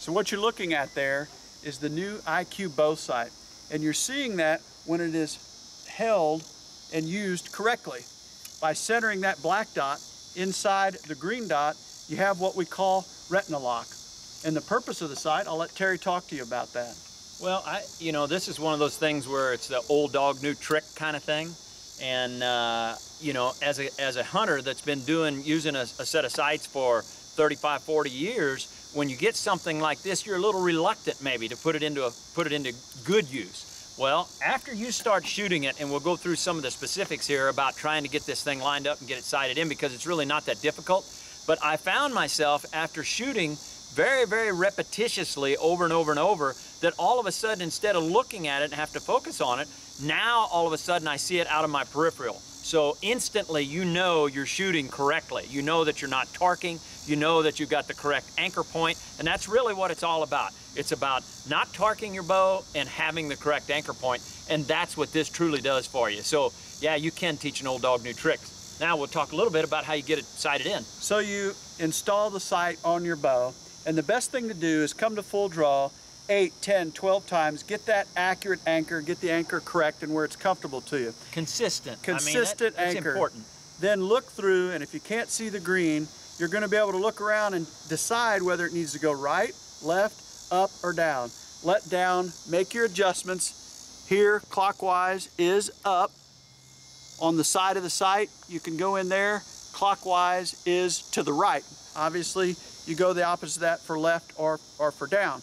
So what you're looking at there is the new IQ Bowsight, and you're seeing that when it is held and used correctly. By centering that black dot inside the green dot, you have what we call Retina Lock. And the purpose of the sight, I'll let Terry talk to you about that. Well, you know, this is one of those things where it's the old dog, new trick kind of thing. And, you know, as a hunter that's been using a set of sights for 35, 40 years, when you get something like this, you're a little reluctant maybe to put it into good use. Well, after you start shooting it, and we'll go through some of the specifics here about trying to get this thing lined up and get it sighted in, because it's really not that difficult. But I found myself, after shooting very, very repetitiously over and over and over, that all of a sudden, instead of looking at it and have to focus on it, now all of a sudden I see it out of my peripheral. So instantly you know you're shooting correctly. You know that you're not torquing, you know that you've got the correct anchor point, and that's really what it's all about. It's about not torquing your bow and having the correct anchor point, and that's what this truly does for you. So yeah, you can teach an old dog new tricks. Now we'll talk a little bit about how you get it sighted in. So you install the sight on your bow, and the best thing to do is come to full draw 8, 10, 12 times, get that accurate anchor, get the anchor correct and where it's comfortable to you. Consistent. Consistent I mean, anchor. It's important. Then look through, and if you can't see the green, you're going to be able to look around and decide whether it needs to go right, left, up, or down. Let down, make your adjustments. Here, clockwise is up. On the side of the sight, you can go in there. Clockwise is to the right. Obviously, you go the opposite of that for left or for down.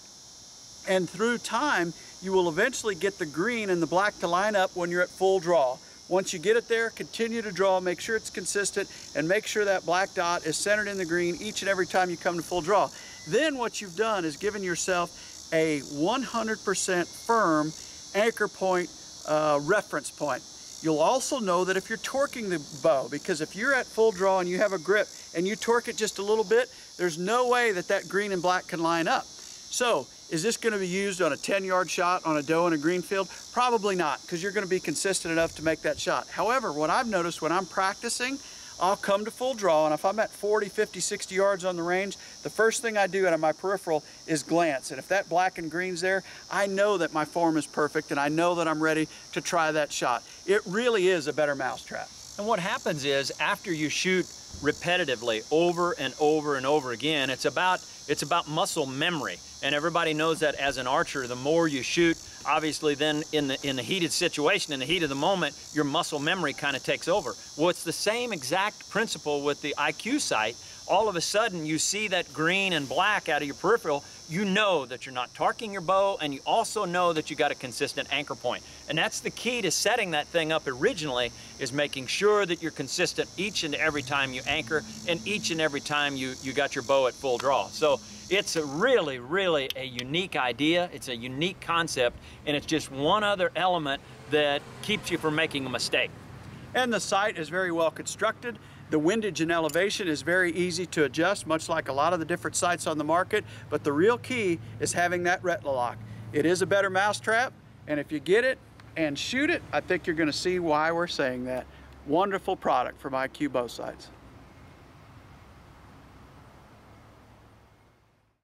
And through time, you will eventually get the green and the black to line up when you're at full draw. Once you get it there, continue to draw, make sure it's consistent, and make sure that black dot is centered in the green each and every time you come to full draw. Then what you've done is given yourself a 100% firm anchor point reference point. You'll also know that if you're torquing the bow, because if you're at full draw and you have a grip and you torque it just a little bit, there's no way that that green and black can line up. So, is this going to be used on a 10-yard shot on a doe in a green field? Probably not, because you're going to be consistent enough to make that shot. However, what I've noticed when I'm practicing, I'll come to full draw, and if I'm at 40, 50, 60 yards on the range, the first thing I do out of my peripheral is glance. And if that black and green's there, I know that my form is perfect, and I know that I'm ready to try that shot. It really is a better mousetrap. And what happens is, after you shoot repetitively over and over and over again, it's about muscle memory. And everybody knows that as an archer, the more you shoot, obviously then in the heated situation, in the heat of the moment, your muscle memory kind of takes over. Well, it's the same exact principle with the IQ sight. All of a sudden, you see that green and black out of your peripheral, you know that you're not torquing your bow, and you also know that you got a consistent anchor point. And that's the key to setting that thing up originally, is making sure that you're consistent each and every time you anchor, and each and every time you got your bow at full draw. So it's a really, really a unique idea. It's a unique concept, and it's just one other element that keeps you from making a mistake. And the sight is very well constructed. The windage and elevation is very easy to adjust, much like a lot of the different sights on the market, but the real key is having that Retina Lock. It is a better mousetrap, and if you get it and shoot it, I think you're going to see why we're saying that. Wonderful product from IQ Bowsights.